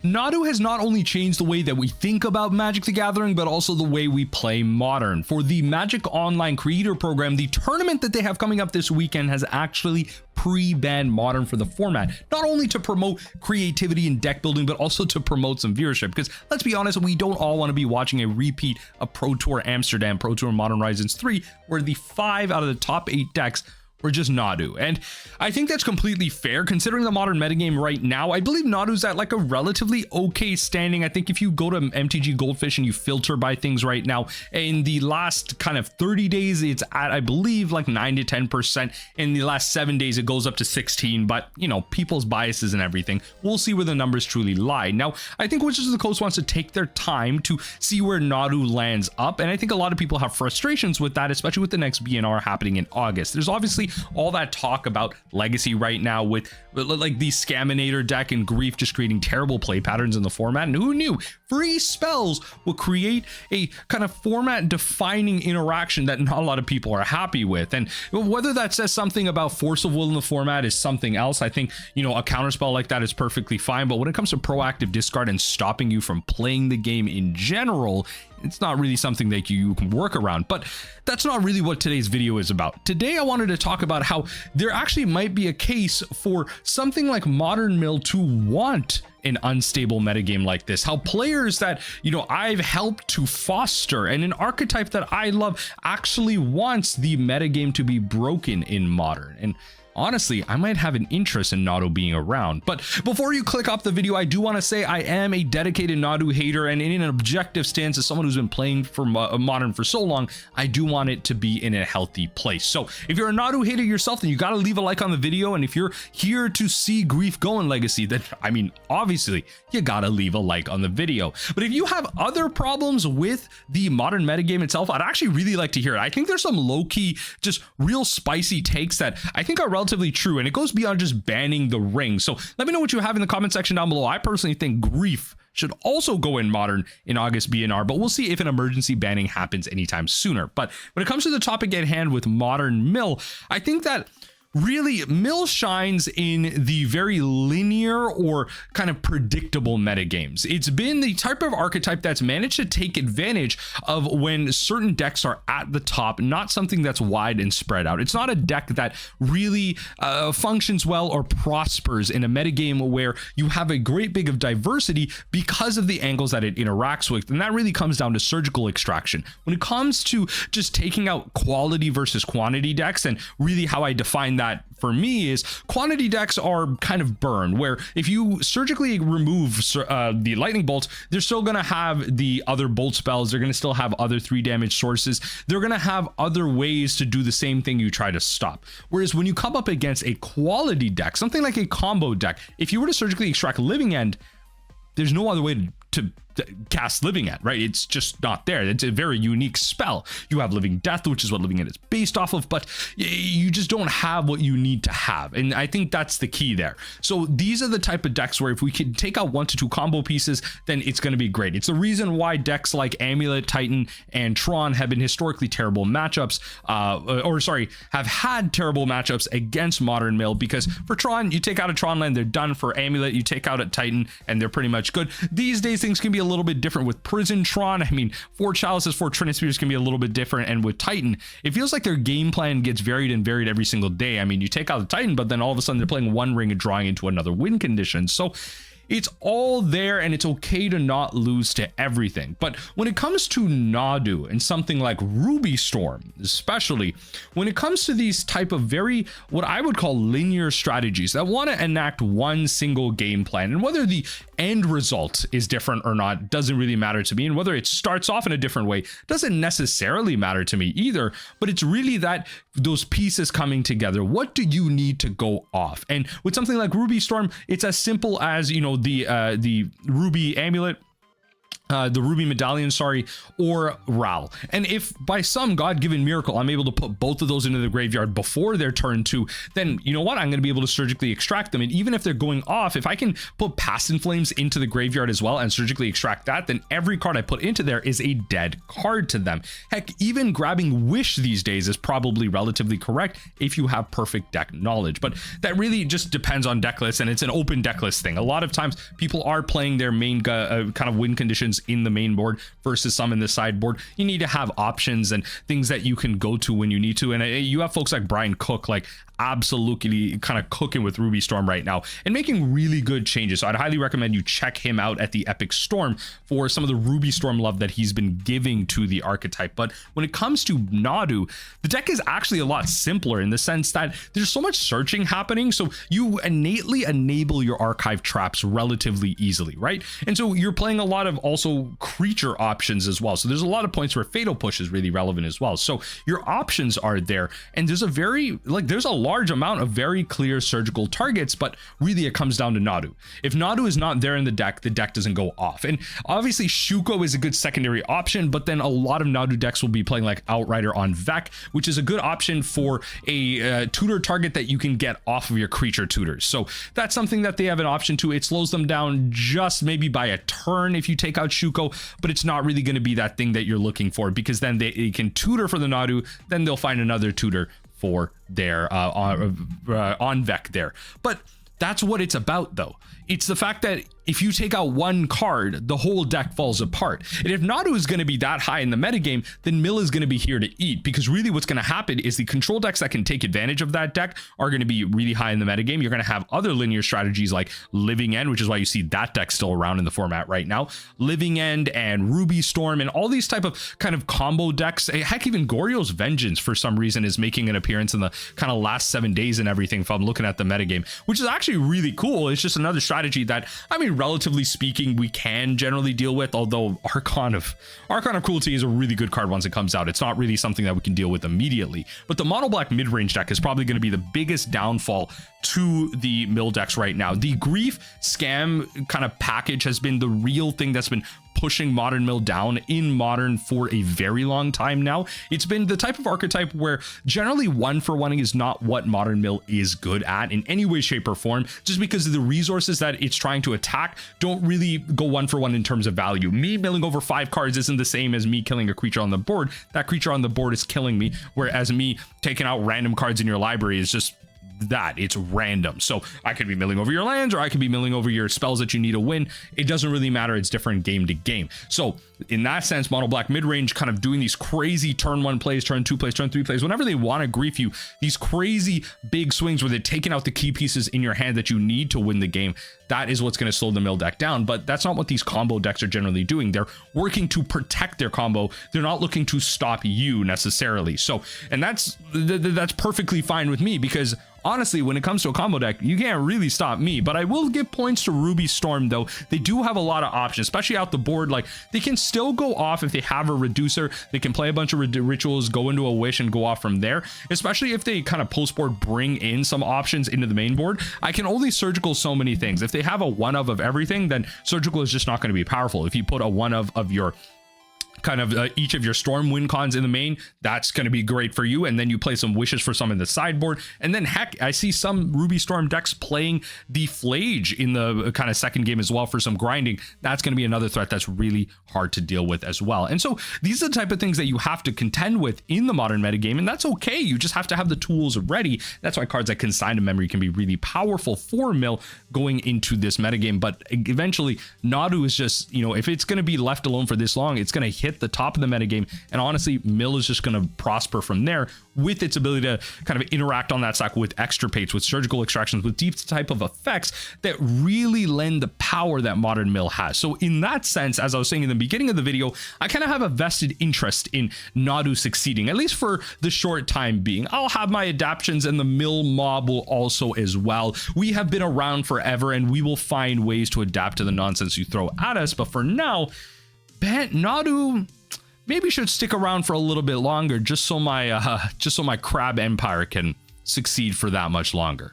Nadu has not only changed the way that we think about Magic the Gathering, but also the way we play Modern. For the Magic Online Creator Program, the tournament that they have coming up this weekend has actually pre-banned Modern for the format, not only to promote creativity and deck building, but also to promote some viewership. Because let's be honest, we don't all want to be watching a repeat of Pro Tour Amsterdam, Pro Tour Modern Horizons 3, where the 5 out of the top 8 decks were just Nadu. And I think that's completely fair considering the Modern metagame right now. I believe Nadu's at like a relatively okay standing. I think if you go to MTG Goldfish and you filter by things right now, in the last kind of 30 days, it's at, I believe, like 9 to 10%. In the last 7 days, it goes up to 16, but you know, people's biases and everything. We'll see where the numbers truly lie. Now, I think Wizards of the Coast wants to take their time to see where Nadu lands up. And I think a lot of people have frustrations with that, especially with the next BNR happening in August. There's obviously all that talk about Legacy right now with like the Scaminator deck and Grief just creating terrible play patterns in the format. And who knew free spells will create a kind of format defining interaction that not a lot of people are happy with. And whether that says something about Force of Will in the format is something else. I think, you know, a counterspell like that is perfectly fine. But when it comes to proactive discard and stopping you from playing the game in general, it's not really something that you can work around. But that's not really what today's video is about. Today, I wanted to talk about how there actually might be a case for something like Modern Mill to want an unstable metagame like this. How players that, you know, I've helped to foster and an archetype that I love actually wants the metagame to be broken in Modern. And honestly, I might have an interest in Nadu being around. But before you click off the video, I do want to say I am a dedicated Nadu hater, and in an objective stance, as someone who's been playing for Modern for so long, I do want it to be in a healthy place. So if you're a Nadu hater yourself, then you got to leave a like on the video. And if you're here to see Grief go in Legacy, then I mean, obviously you got to leave a like on the video. But if you have other problems with the Modern metagame itself, I'd actually really like to hear it. I think there's some low-key, just real spicy takes that I think are relatively true, and it goes beyond just banning the ring. So let me know what you have in the comment section down below. I personally think Grief should also go in Modern in August BNR, but we'll see if an emergency banning happens anytime sooner. But when it comes to the topic at hand with Modern Mill, I think that really Mill shines in the very linear or kind of predictable metagames. It's been the type of archetype that's managed to take advantage of when certain decks are at the top, not something that's wide and spread out. It's not a deck that really functions well or prospers in a metagame where you have a great big of diversity because of the angles that it interacts with. And that really comes down to surgical extraction. When it comes to just taking out quality versus quantity decks, and really how I define that for me is quantity decks are kind of burn, where if you surgically remove the lightning bolt, they're still going to have the other bolt spells. They're going to still have other 3 damage sources. They're going to have other ways to do the same thing you try to stop. Whereas when you come up against a quality deck, something like a combo deck, if you were to surgically extract Living End, there's no other way to cast Living End, right? It's just not there. It's a very unique spell. You have Living Death, which is what Living End is based off of, but you just don't have what you need to have. And I think that's the key there. So these are the type of decks where if we can take out 1 to 2 combo pieces, then it's going to be great. It's the reason why decks like Amulet, Titan, and Tron have been historically terrible matchups, have had terrible matchups against Modern Mill, because for Tron, you take out a Tron land, they're done. For Amulet, you take out a Titan, and they're pretty much good. These days, things can be a little bit different with Prison Tron. I mean, 4 Chalices, 4 Trinispheres can be a little bit different, and with Titan, it feels like their game plan gets varied every single day. I mean, you take out the Titan, but then all of a sudden they're playing 1 ring and drawing into another win condition. So it's all there, and it's okay to not lose to everything. But when it comes to Nadu and something like Ruby Storm, especially when it comes to these type of very, what I would call linear strategies that want to enact one single game plan, and whether the end result is different or not doesn't really matter to me, and whether it starts off in a different way doesn't necessarily matter to me either. But it's really that those pieces coming together. What do you need to go off? And with something like Ruby Storm, it's as simple as, you know, the Ruby Amulet the Ruby Medallion, sorry, or Ral. And if by some God-given miracle I'm able to put both of those into the graveyard before their turn 2, then you know what? I'm going to be able to surgically extract them. And even if they're going off, if I can put Past in Flames into the graveyard as well and surgically extract that, then every card I put into there is a dead card to them. Heck, even grabbing Wish these days is probably relatively correct if you have perfect deck knowledge. But that really just depends on deck lists, and it's an open deck list thing. A lot of times people are playing their main kind of win conditions in the main board versus some in the sideboard. You need to have options and things that you can go to when you need to. And you have folks like Brian Cook, like absolutely kind of cooking with Ruby Storm right now and making really good changes. So I'd highly recommend you check him out at the Epic Storm for some of the Ruby Storm love that he's been giving to the archetype. But when it comes to Nadu, the deck is actually a lot simpler in the sense that there's so much searching happening. So you innately enable your archive traps relatively easily, right? And so you're playing a lot of also creature options as well. So there's a lot of points where Fatal Push is really relevant as well. So your options are there, and there's a large amount of very clear surgical targets, but really it comes down to Nadu. If Nadu is not there in the deck doesn't go off. And obviously Shuko is a good secondary option, but then a lot of Nadu decks will be playing like Outrider on Vec, which is a good option for a tutor target that you can get off of your creature tutors. So that's something that they have an option to. It slows them down just maybe by a turn if you take out Shuko, but it's not really going to be that thing that you're looking for, because then they can tutor for the Nadu, then they'll find another tutor for their on Vec there. But that's what it's about, though. It's the fact that if you take out one card, the whole deck falls apart. And if Nadu is going to be that high in the metagame, then Mill is going to be here to eat, because really what's going to happen is the control decks that can take advantage of that deck are going to be really high in the metagame. You're going to have other linear strategies like Living End, which is why you see that deck still around in the format right now. Living End and Ruby Storm and all these type of kind of combo decks. Heck, even Goryo's Vengeance for some reason is making an appearance in the kind of last 7 days and everything if I'm looking at the metagame, which is actually really cool. It's just another strategy that, I mean, relatively speaking, we can generally deal with, although Archon of Cruelty is a really good card once it comes out. It's not really something that we can deal with immediately. But the mono black mid-range deck is probably going to be the biggest downfall to the Mill decks right now. The Grief Scam kind of package has been the real thing that's been pushing Modern Mill down in Modern for a very long time now. It's been the type of archetype where generally 1-for-1ing is not what Modern Mill is good at in any way, shape, or form, just because of the resources that it's trying to attack don't really go 1-for-1 in terms of value. Me milling over 5 cards isn't the same as me killing a creature on the board. That creature on the board is killing me, whereas me taking out random cards in your library is just that. It's random. So I could be milling over your lands, or I could be milling over your spells that you need to win. It doesn't really matter. It's different game to game. So in that sense, mono black mid-range kind of doing these crazy turn 1 plays, turn 2 plays, turn 3 plays, whenever they want to grief you, these crazy big swings where they're taking out the key pieces in your hand that you need to win the game. That is what's going to slow the Mill deck down. But that's not what these combo decks are generally doing. They're working to protect their combo. They're not looking to stop you necessarily. So, and that's perfectly fine with me, because honestly, when it comes to a combo deck, you can't really stop me. But I will give points to Ruby Storm, though. They do have a lot of options, especially out the board. Like, they can still go off if they have a reducer. They can play a bunch of rituals, go into a wish, and go off from there. Especially if they kind of post board bring in some options into the main board. I can only surgical so many things. If they have a one of everything, then surgical is just not going to be powerful. If you put a one of your kind of each of your storm win cons in the main, that's going to be great for you. And then you play some wishes for some in the sideboard. And then heck, I see some Ruby Storm decks playing the Flage in the kind of second game as well for some grinding. That's going to be another threat that's really hard to deal with as well. And so these are the type of things that you have to contend with in the modern metagame, and that's okay. You just have to have the tools ready. That's why cards like Consign to Memory can be really powerful for Mill going into this metagame. But eventually Nadu is just, you know, if it's going to be left alone for this long, it's going to hit the top of the metagame, and honestly Mill is just going to prosper from there with its ability to kind of interact on that stack with extirpates, with surgical extractions, with deep type of effects that really lend the power that modern Mill has. So in that sense, as I was saying in the beginning of the video, I kind of have a vested interest in Nadu succeeding, at least for the short time being. I'll have my adaptions, and the Mill mob will also as well. We have been around forever, and we will find ways to adapt to the nonsense you throw at us, but for now, Nadu maybe should stick around for a little bit longer, just so my crab empire can succeed for that much longer.